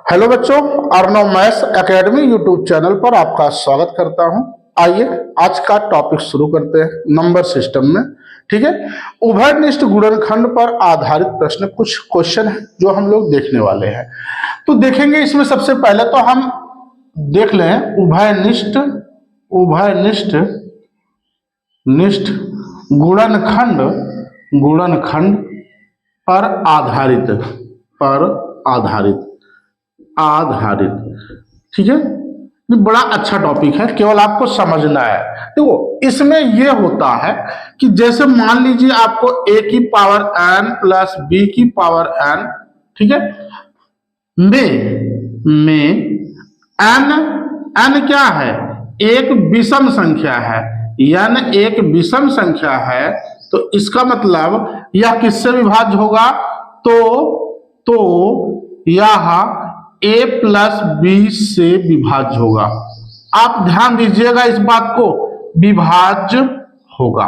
Hello बच्चों, Arnav maths academy YouTube channel पर आपका स्वागत करता हूं। आइए आज का टॉपिक शुरू करते हैं नंबर सिस्टम में। ठीक है, उभयनिष्ठ गुणनखंड पर आधारित प्रश्न, कुछ क्वेश्चन है जो हम लोग देखने वाले हैं। तो देखेंगे इसमें सबसे पहले तो हम देख लें उभयनिष्ठ गुणनखंड पर आधारित। ठीक है, ये बड़ा अच्छा टॉपिक है, केवल आपको समझना है। देखो इसमें यह होता है कि जैसे मान लीजिए आपको a की पावर n प्लस b की पावर n, ठीक है, में n क्या है, एक विषम संख्या है, n एक विषम संख्या है, तो इसका मतलब यह किससे विभाज्य होगा, तो यह a प्लस b से विभाज्य होगा। आप ध्यान दीजिएगा इस बात को, विभाज्य होगा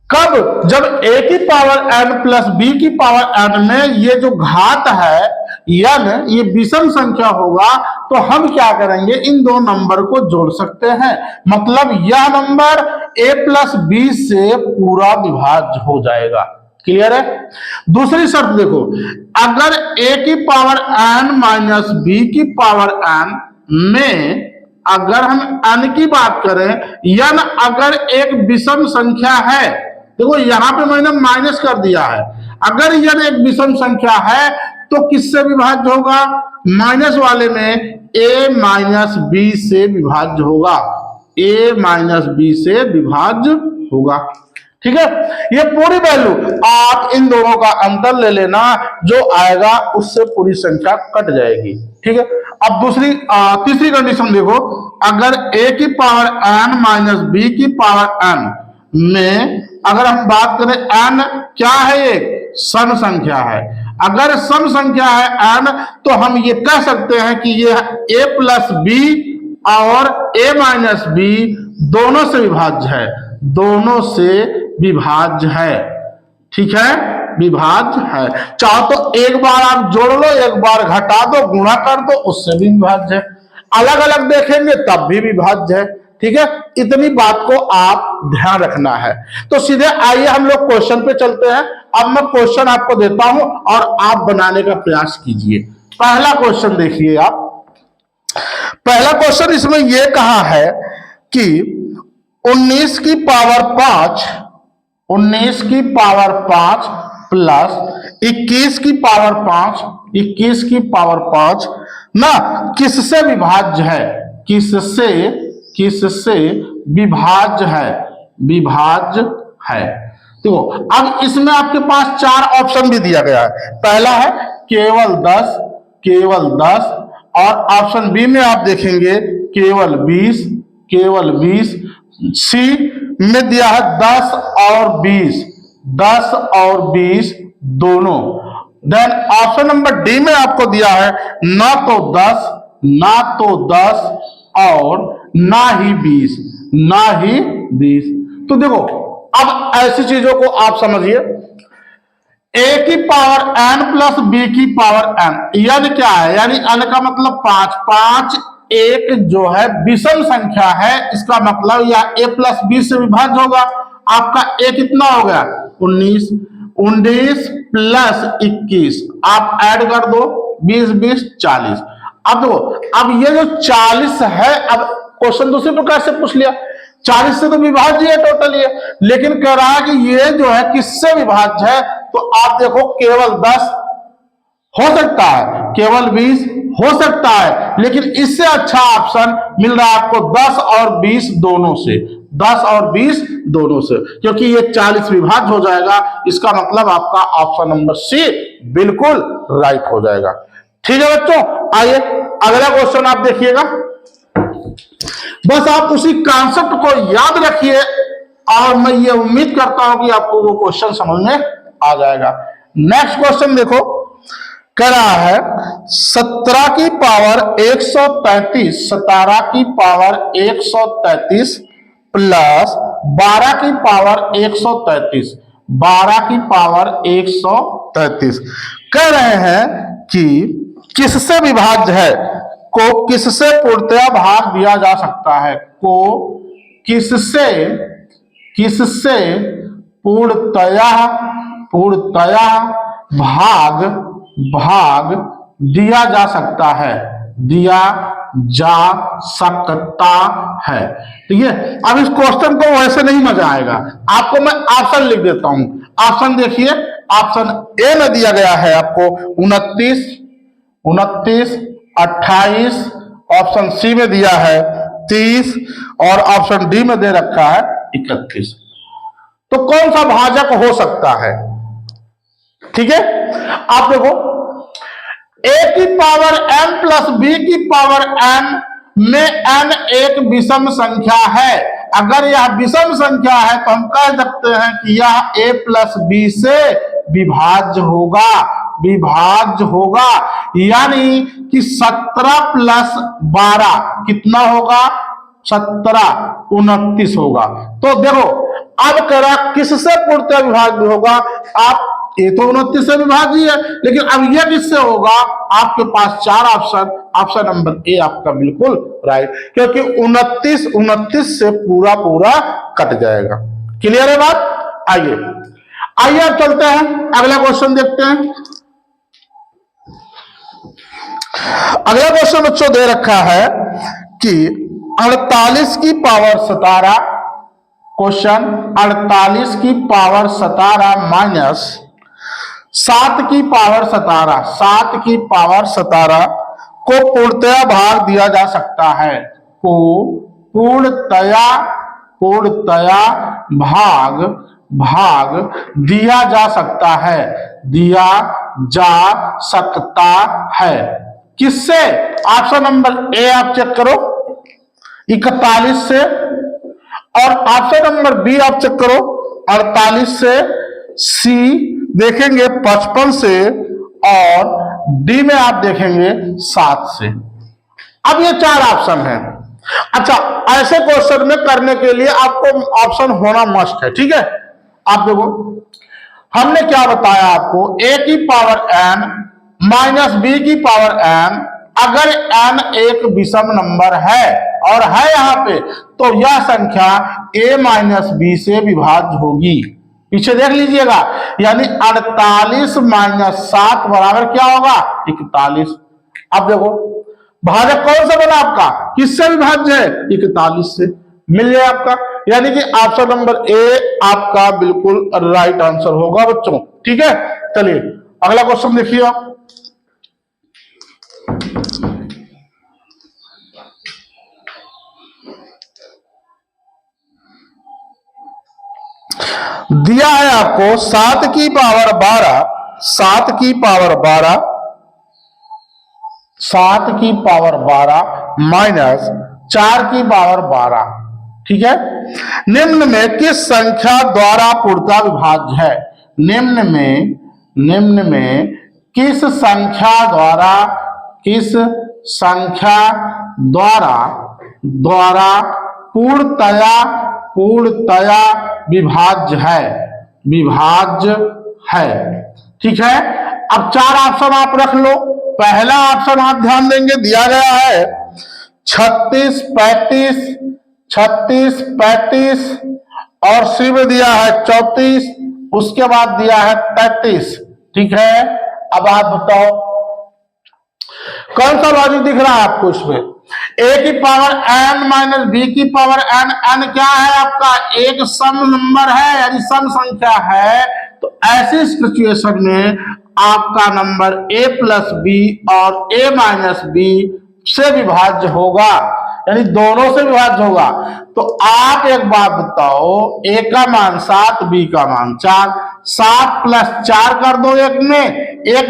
कब, जब a की पावर n प्लस b की पावर n में ये जो घात है n, ये विषम संख्या होगा, तो हम क्या करेंगे, इन दो नंबर को जोड़ सकते हैं। मतलब यह नंबर a प्लस b से पूरा विभाज्य हो जाएगा। क्लियर है। दूसरी शर्त देखो, अगर a की पावर n माइनस b की पावर n में अगर हम n की बात करें, n अगर एक विषम संख्या है, देखो यहां पे मैंने माइनस कर दिया है, अगर n एक विषम संख्या है तो किससे विभाज्य होगा, माइनस वाले में a माइनस b से विभाज्य होगा, a माइनस b से विभाज्य होगा। ठीक है, ये पूरी वैल्यू आप इन दोनों का अंतर ले लेना, जो आएगा उससे पूरी संख्या कट जाएगी। ठीक है, अब तीसरी कंडीशन देखो, अगर a की पावर n माइनस b की पावर n में अगर हम बात करें, n क्या है, एक सम संख्या है, अगर सम संख्या है n, तो हम ये कह सकते हैं कि ये a प्लस b और a माइनस b दोनों से विभाज्य है, ठीक है, विभाज्य है। चाहो तो एक बार आप जोड़ लो, एक बार घटा दो, गुणा कर दो, उससे भी विभाज्य है, अलग अलग देखेंगे तब भी विभाज्य है। ठीक है, इतनी बात को आप ध्यान रखना है। तो सीधे आइए हम लोग क्वेश्चन पे चलते हैं। अब मैं क्वेश्चन आपको देता हूं और आप बनाने का प्रयास कीजिए। पहला क्वेश्चन देखिए आप, पहला क्वेश्चन इसमें यह कहा है कि 19 की पावर 5 प्लस 21 की पावर 5 ना किससे विभाज्य है, किससे विभाज्य है। देखो अब इसमें आपके पास चार ऑप्शन भी दिया गया है। पहला है केवल 10 और ऑप्शन बी में आप देखेंगे केवल 20, सी में दिया है 10 और 20 दोनों। देन ऑप्शन नंबर डी में आपको दिया है ना तो 10 और ना ही 20। तो देखो अब ऐसी चीजों को आप समझिए, a की पावर n प्लस b की पावर n, यानी क्या है, यानी n का मतलब 5 एक जो है विषम संख्या है, इसका मतलब यह a प्लस b से विभाज्य होगा। आपका a कितना हो गया, 19 प्लस 21, आप ऐड कर दो, 20 40। अब देखो, अब ये जो 40 है, अब क्वेश्चन दूसरे प्रकार से पूछ लिया, 40 से तो विभाज्य है टोटल ये, लेकिन कह रहा है कि ये जो है किससे विभाज्य है, तो आप देखो केवल 10 हो सकता है, केवल 20 हो सकता है, लेकिन इससे अच्छा ऑप्शन मिल रहा है आपको 10 और 20 दोनों से, क्योंकि ये 40 विभाज्य हो जाएगा। इसका मतलब आपका ऑप्शन नंबर सी बिल्कुल राइट हो जाएगा। ठीक है बच्चों, आइए अगला क्वेश्चन आप देखिएगा। बस आप उसी कॉन्सेप्ट को याद रखिए और मैं ये उम्मीद करता हूं कि आपको वो क्वेश्चन समझ में आ जाएगा। नेक्स्ट क्वेश्चन देखो, कह रहा है 17 की पावर 133 प्लस 12 की पावर 133, 12 की पावर 133। कह रहे हैं कि किससे विभाज्य है, को किससे पूर्णतया भाग दिया जा सकता है, को किससे पूर्णतया भाग दिया जा सकता है, दिया जा सकता है। ठीक है, अब इस क्वेश्चन को वैसे नहीं मजा आएगा, आपको मैं ऑप्शन लिख देता हूं। ऑप्शन देखिए, ऑप्शन ए में दिया गया है आपको 29, 28, ऑप्शन सी में दिया है 30 और ऑप्शन डी में दे रखा है 31। तो कौन सा भाजक हो सकता है? ठीक है, आप देखो, a की पावर m प्लस b की पावर n में n एक विषम संख्या है। अगर यह विषम संख्या है तो हम कह सकते हैं कि यह a प्लस b से विभाज्य होगा, यानी कि 17 प्लस 12 कितना होगा? 17, 29 होगा। तो देखो, अब कह रहा किससे पूर्णतया विभाज्य होगा, आप ये तो 29 से विभाज्य है, लेकिन अब यह किससे होगा? आपके पास 4 ऑप्शन, ऑप्शन नंबर ए आपका बिल्कुल राइट, क्योंकि 29 से पूरा कट जाएगा। क्लियर है बात? आइए अब चलते हैं, अगला क्वेश्चन देखते हैं। अगला क्वेश्चन बच्चों दे रखा है कि 48 की पावर 17, क्वेश्चन 48 की पावर 17 माइनस 7 की पावर 17 को पूर्णतया भाग दिया जा सकता है, को पूर्णतया भाग दिया जा सकता है, किससे? ऑप्शन नंबर ए आप चेक करो 41 से, और ऑप्शन नंबर बी आप चेक करो 48 से, सी देखेंगे 55 से, और डी में आप देखेंगे 7 से। अब ये 4 ऑप्शन हैं। अच्छा, ऐसे क्वेश्चन में करने के लिए आपको ऑप्शन होना मस्ट है। ठीक है, आप देखो, हमने क्या बताया आपको, a की पावर n माइनस b की पावर n, अगर n एक विषम नंबर है और है यहां पे, तो यह संख्या a माइनस b से विभाज्य होगी। पीछे देख लीजिएगा, यानी 48 माइनस 7 बराबर क्या होगा? 41। अब देखो, भाजक कौन सा बना आपका, किससे विभाज्य है? 41 से। मिल जाए आपका, यानी कि ऑप्शन नंबर ए आपका बिल्कुल राइट आंसर होगा बच्चों। ठीक है, चलिए अगला क्वेश्चन देखिए आप। दिया है आपको 7 की पावर 12, 7 की पावर 12 माइनस 4 की पावर 12। ठीक है, निम्न में किस संख्या द्वारा पूर्णतया विभाज्य है? निम्न में किस संख्या द्वारा पूर्णतया विभाज्य है। ठीक है, अब 4 ऑप्शन आप रख लो। पहला ऑप्शन आप ध्यान देंगे, दिया गया है 36, 35 और सी में दिया है 34, उसके बाद दिया है 33। ठीक है, अब आप बताओ कौन सा लॉजिक दिख रहा है आपको इसमें? a की पावर n माइनस b की पावर n, n क्या है आपका? एक सम नंबर है, यानी सम संख्या है। तो ऐसी सिचुएशन में आपका नंबर a प्लस बी और a माइनस बी से विभाज्य होगा, यानी दोनों से विभाज्य होगा। तो आप एक बात बताओ, a का मान 7, b का मान 4, 7 प्लस 4 कर दो एक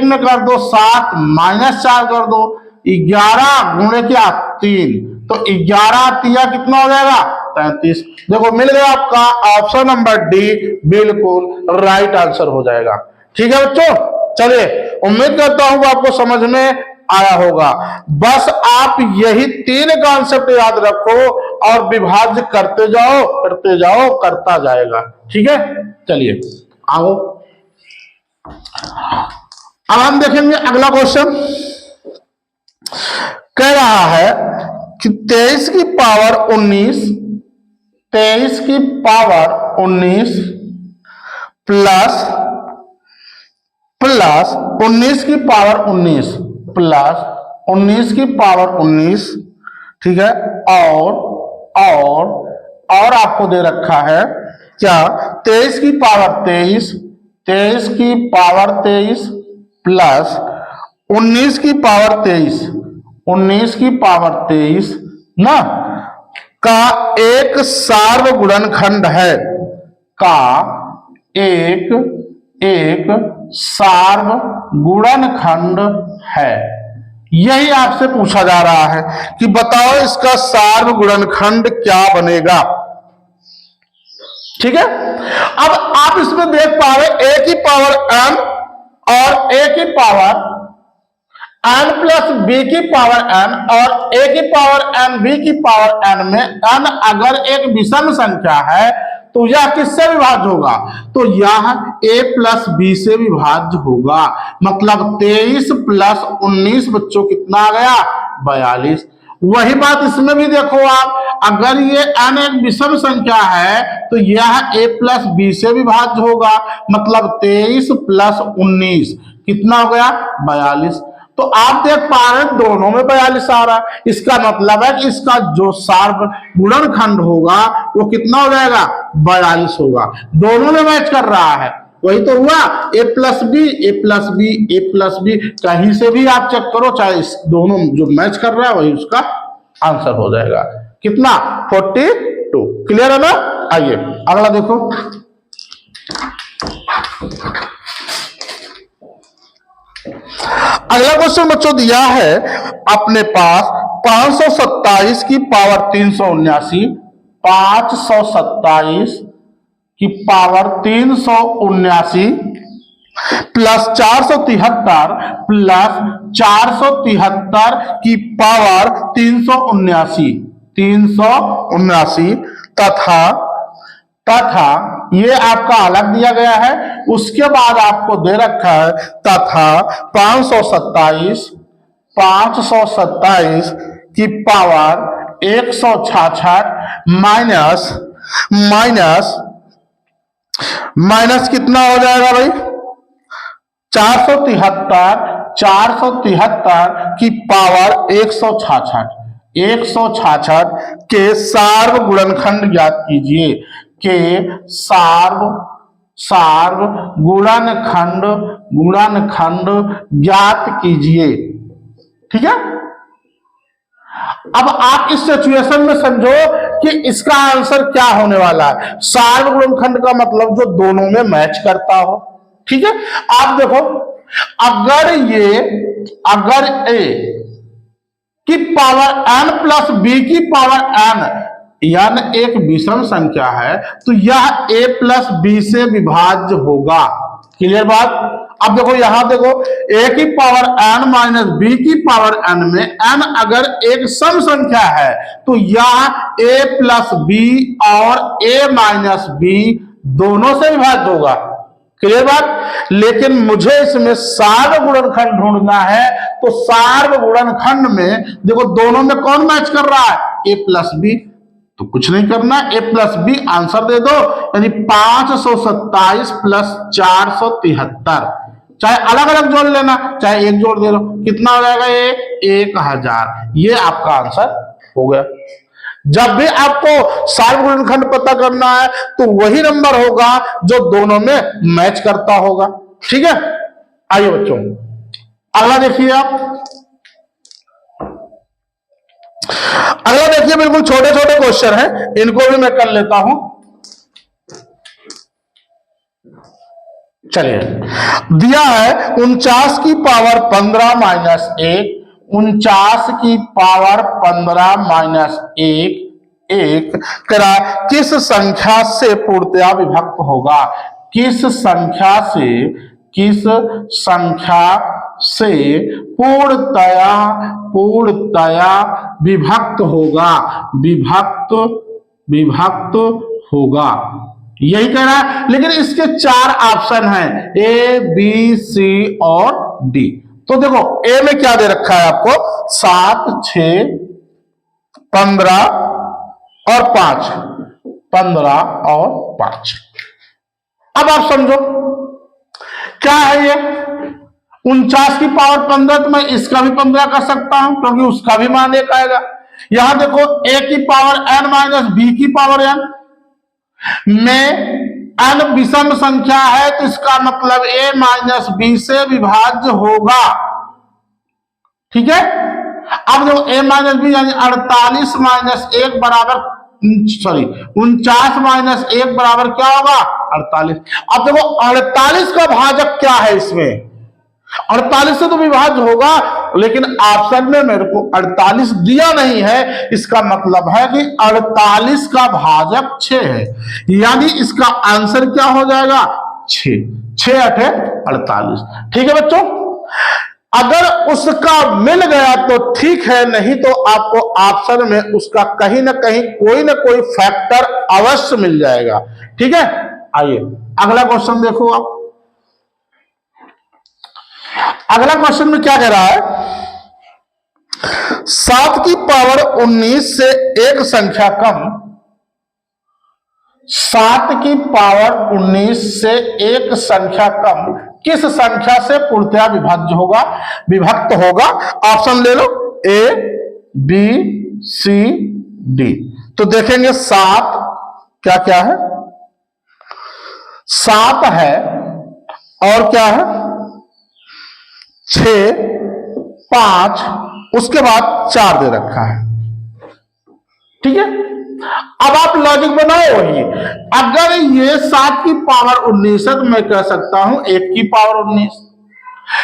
में कर दो 7 माइनस 4 कर दो, 11 गुणे क्या 3, तो 11 तिया कितना हो जाएगा? 33। देखो, मिल गया आपका ऑप्शन नंबर डी बिल्कुल राइट आंसर हो जाएगा। ठीक है बच्चों, चलिए उम्मीद करता हूं आपको समझ में आया होगा। बस आप यही 3 कॉन्सेप्ट याद रखो और विभाज्य करते जाओ, करता जाएगा। ठीक है, चलिए आओ अब हम देखेंगे अगला क्वेश्चन। कह रहा है कि 23 की पावर 19 23 की पावर 19 प्लस 19 की पावर 19 प्लस 19 की पावर 19, ठीक है, और आपको दे रखा है क्या 23 की पावर 23 23 की पावर 23 प्लस 19 की पावर 23 19 की पावर 23 ना का एक सार्वगुणनखंड है, का एक सार्वगुणनखंड है। यही आपसे पूछा जा रहा है कि बताओ इसका सार्वगुणनखंड क्या बनेगा। ठीक है, अब आप इसमें देख पा रहे a की पावर n और a की पावर n प्लस b की पावर n और a की पावर n b की पावर n में n अगर एक विषम संख्या है तो यह किससे विभाज्य होगा, तो यह a प्लस b से विभाज्य होगा। मतलब 23 प्लस 19 बच्चों कितना आ गया 42। वही बात इसमें भी देखो आप, अगर ये n एक विषम संख्या है तो यह a प्लस b से विभाज्य होगा। मतलब 23 प्लस 19 कितना हो गया 42। तो आप देख पा रहे हैं दोनों में 42 आ रहा है। इसका मतलब है कि इसका जो सार्वगुणनखंड होगा वो कितना हो जाएगा 42 होगा। दोनों में मैच कर रहा है, वही तो हुआ a plus B A plus B A plus B. कहीं से भी आप चेक करो, चाहे इस दोनों जो मैच कर रहा है वही उसका आंसर हो जाएगा। कितना 42। क्लियर है ना। आइए अगला देखो। अगला क्वेश्चन बच्चों दिया है अपने पास 527 की पावर 379 527 की पावर 379 प्लस 473 प्लस 473 की पावर 379 तथा ये आपका अलग दिया गया है। उसके बाद आपको दे रखा है तथा 527 की पावर 166 माइनस कितना हो जाएगा भाई 473 की पावर 166 के सार्वगुणनखंड ज्ञात कीजिए, के गुणनखंड ज्ञात कीजिए। ठीक है, अब आप इस सिचुएशन में समझो कि इसका आंसर क्या होने वाला है। सार्वगुणनखंड का मतलब जो दोनों में मैच करता हो। ठीक है, आप देखो अगर a की पावर n प्लस b की पावर n यानी एक विषम संख्या है तो यह a प्लस b से विभाज्य होगा। क्लियर बात। अब देखो यहां देखो a की पावर n माइनस b की पावर n में n अगर एक सम संख्या है तो यह a प्लस b और a माइनस b दोनों से विभाज्य होगा। क्लियर बात। लेकिन मुझे इसमें सार्वगुणनखंड ढूंढना है तो सार्वगुणनखंड में देखो दोनों में कौन मैच कर रहा है a प्लस बी। तो कुछ नहीं करना, a प्लस बी आंसर दे दो, यानी 527 प्लस 473। चाहे अलग अलग जोड़ लेना चाहे एक जोड़ दे लो, कितना हो जाएगा ये 1000। ये आपका आंसर हो गया। जब भी आपको सार्वगुणनखंड पता करना है तो वही नंबर होगा जो दोनों में मैच करता होगा। ठीक है, आइए बच्चों अगला देखिए आप। अगला देखिए, बिल्कुल छोटे छोटे क्वेश्चन हैं, इनको भी मैं कर लेता हूं। चलिए, दिया है 49 की पावर 15 माइनस 1 49 की पावर 15 माइनस 1 करा किस संख्या से पूर्णतया विभक्त होगा। किस संख्या से पूर्णतया विभक्त होगा। यही कह रहा है, लेकिन इसके 4 ऑप्शन हैं, ए बी सी और डी। तो देखो ए में क्या दे रखा है आपको, 7 6 15 और 5, 15 और 5। अब आप समझो क्या है ये 49 की पावर 15, तो मैं इसका भी 15 कर सकता हूं क्योंकि उसका भी मान 1 आएगा। यहां देखो a की पावर n माइनस बी की पावर n में n विषम संख्या है, तो इसका मतलब a माइनस बी से विभाज्य होगा। ठीक है, अब देखो a माइनस बी यानी 48 माइनस 1 बराबर 49 माइनस 1 बराबर क्या होगा 48। अब देखो 48 का भाजक क्या है, इसमें 48 से तो विभाज्य होगा, लेकिन ऑप्शन में मेरे को 48 दिया नहीं है, इसका मतलब है कि 48 का भाजक 6 है, यानी इसका आंसर क्या हो जाएगा 6, 6 8 48। ठीक है बच्चों, अगर उसका मिल गया तो ठीक है, नहीं तो आपको ऑप्शन में उसका कहीं ना कहीं कोई ना कोई फैक्टर अवश्य मिल जाएगा। ठीक है, आइए अगला क्वेश्चन देखो आप। अगला क्वेश्चन में क्या कह रहा है, 7 की पावर 19 से एक संख्या कम, 7 की पावर 19 से एक संख्या कम किस संख्या से पूर्णतया विभाज्य होगा, विभक्त होगा। ऑप्शन ले लो, ए बी सी डी। तो देखेंगे 7 क्या क्या है, 7 है और क्या है 6 5, उसके बाद 4 दे रखा है। ठीक है, अब आप लॉजिक बनाओ वही, अगर ये 7 की पावर 19 है तो मैं कह सकता हूं 1 की पावर 19,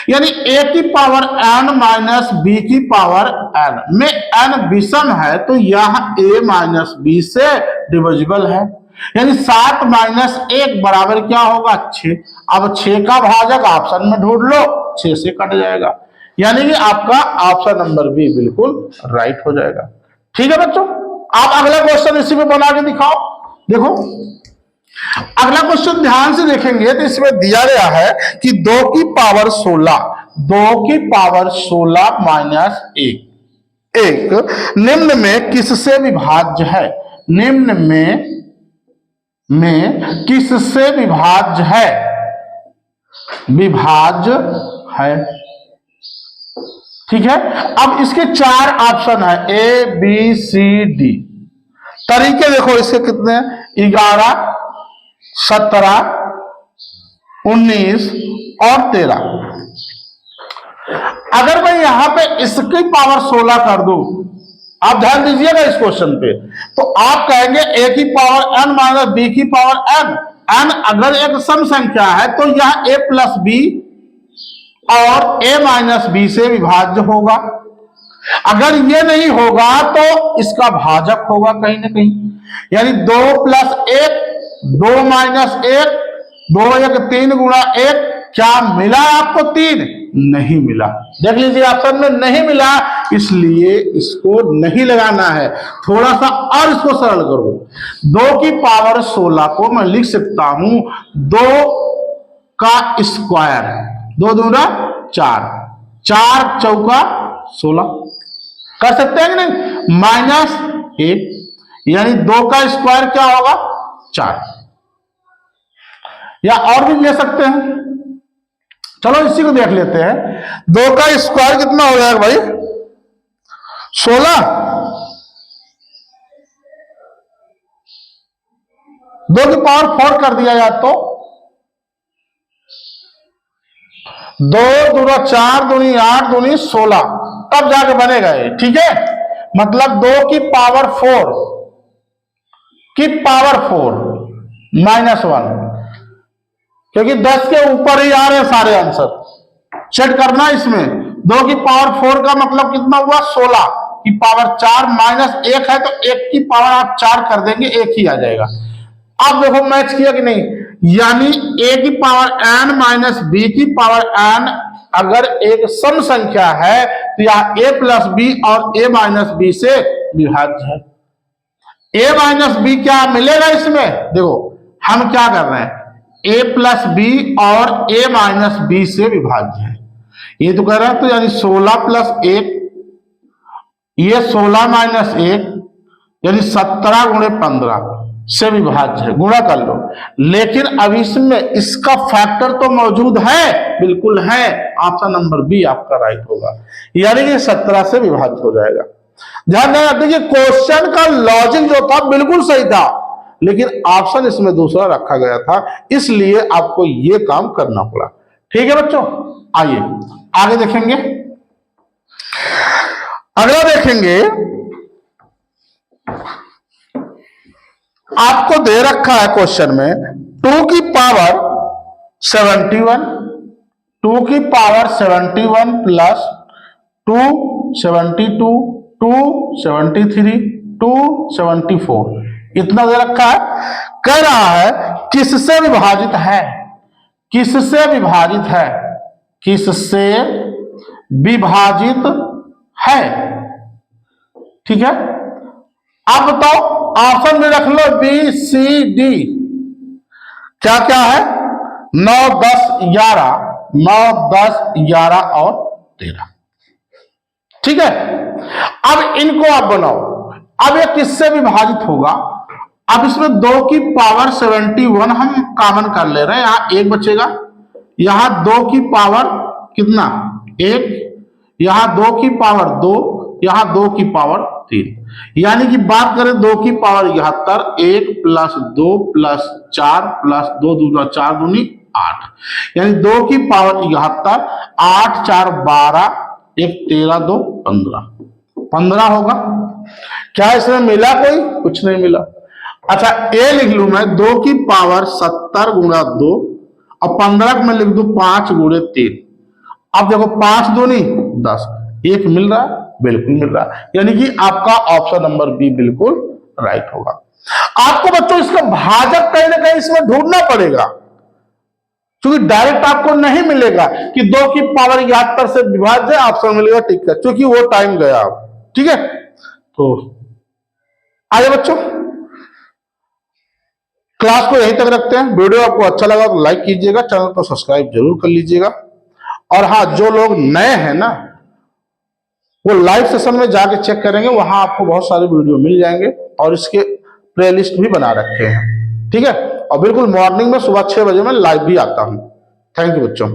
यानी a की पावर n माइनस बी की पावर n में n विषम है, तो यह a माइनस बी से डिविजिबल है, यानी 7 माइनस 1 बराबर क्या होगा 6। अब 6 का भाजक ऑप्शन में ढूंढ लो, 6 से कट जाएगा, यानी कि आपका ऑप्शन नंबर बी बिल्कुल राइट हो जाएगा। ठीक है बच्चों, आप अगला क्वेश्चन इसी में बना के दिखाओ। देखो अगला क्वेश्चन ध्यान से देखेंगे तो इसमें दिया गया है कि 2 की पावर 16, 2 की पावर 16 माइनस 1 निम्न में किससे विभाज्य है, निम्न में किससे विभाज्य है, विभाज्य है। ठीक है, अब इसके 4 ऑप्शन है, ए बी सी डी। तरीके देखो इसके कितने हैं, 11 17 19 और 13। अगर मैं यहां पे इसकी पावर 16 कर दूं, आप ध्यान दीजिएगा इस क्वेश्चन पे, तो आप कहेंगे a की पावर n माइनस बी की पावर n, n अगर एक सम संख्या है तो यह a प्लस बी और a माइनस बी से विभाज्य होगा। अगर ये नहीं होगा तो इसका भाजक होगा कहीं ना कहीं, यानी 2 प्लस 1 2 माइनस 1, 2 1 3 गुणा 1, क्या मिला आपको 3? नहीं मिला। देख लीजिए ऑप्शन में नहीं मिला, इसलिए इसको नहीं लगाना है, थोड़ा सा और इसको सरल करो। 2 की पावर 16 को मैं लिख सकता हूं 2 का स्क्वायर, 2 दूना 4, 4 चौका 16, कर सकते हैं कि नहीं, माइनस 1, यानी 2 का स्क्वायर क्या होगा 4, या और भी ले सकते हैं। चलो इसी को देख लेते हैं, 2 का स्क्वायर कितना हो जाएगा भाई 16, 2 की पावर 4 कर दिया जाए तो 2 दूना 4 दूनी 8 दूनी 16, तब जाके बनेगा ये। ठीक है, मतलब 2 की पावर 4 की पावर 4 माइनस 1, क्योंकि 10 के ऊपर ही आ रहे हैं सारे आंसर, चेक करना इसमें। 2 की पावर 4 का मतलब कितना हुआ 16 की पावर 4 माइनस 1 है, तो 1 की पावर आप 4 कर देंगे, 1 ही आ जाएगा। अब देखो मैच किया कि नहीं, यानी a की पावर n माइनस बी की पावर n अगर एक सम संख्या है तो यह a प्लस बी और a माइनस बी से विभाज्य है। a माइनस बी क्या मिलेगा इसमें, देखो हम क्या कर रहे हैं, a प्लस बी और a माइनस बी से विभाज्य है। ये तो कह रहा है, तो यानी 16 प्लस 1, ये 16 माइनस 1 यानी 17 गुणे 15 से विभाज्य है, गुणा कर लो। लेकिन अब इसमें इसका फैक्टर तो मौजूद है, बिल्कुल है, ऑप्शन नंबर बी आपका राइट होगा, यानी कि 17 से विभाज्य हो जाएगा। ध्यान देना, देखिए क्वेश्चन का लॉजिक जो था बिल्कुल सही था, लेकिन ऑप्शन इसमें दूसरा रखा गया था, इसलिए आपको यह काम करना पड़ा। ठीक है बच्चों, आइए आगे देखेंगे। अगला देखेंगे, आपको दे रखा है क्वेश्चन में 2 की पावर 71, 2 की पावर 71 प्लस 272, 273, 274, इतना दे रखा है। कह रहा है किससे विभाजित है, किससे विभाजित है, किससे विभाजित है। ठीक है, अब बताओ, ऑप्शन में रख लो बी सी डी, क्या क्या है, 9, 10, 11, 9, 10, 11 और 13। ठीक है, अब इनको आप बनाओ। अब ये किससे विभाजित होगा, अब इसमें 2 की पावर 71 हम कॉमन कर ले रहे हैं, यहां 1 बचेगा, यहां 2 की पावर कितना 1, यहां 2 की पावर 2, यहां 2 की पावर 3, यानी कि बात करें 2 की पावर 71, 1 प्लस 2 प्लस 4 प्लस 2 दूना 4 दूनी 8, यानी 2 की पावर 71, 8 4 12, 1 13 2 15, 15 होगा। क्या इसमें मिला कोई, कुछ नहीं मिला। अच्छा ए लिख लू मैं, 2 की पावर 70 गुणा 2 और 15 में लिख दू 5 गुणे 3। अब देखो 5 दूनी 10, 1 मिल रहा है, बिल्कुल मिल रहा है, यानी कि आपका ऑप्शन नंबर बी बिल्कुल राइट होगा। आपको बच्चों इसका भाजक कहीं ना कहीं इसमें ढूंढना पड़ेगा, क्योंकि डायरेक्ट आपको नहीं मिलेगा कि 2 की पावर 71 से विभाज्य ऑप्शन मिलेगा, ठीक है, क्योंकि वो टाइम गया। ठीक है, तो आइए बच्चों, क्लास को यहीं तक रखते हैं। वीडियो आपको अच्छा लगा तो लाइक कीजिएगा, चैनल को सब्सक्राइब जरूर कर लीजिएगा। और हाँ, जो लोग नए हैं ना, वो लाइव सेशन में जाके चेक करेंगे, वहां आपको बहुत सारे वीडियो मिल जाएंगे और इसके प्लेलिस्ट भी बना रखे हैं। ठीक है, और बिल्कुल मॉर्निंग में सुबह 6 बजे मैं लाइव भी आता हूं। थैंक यू बच्चों।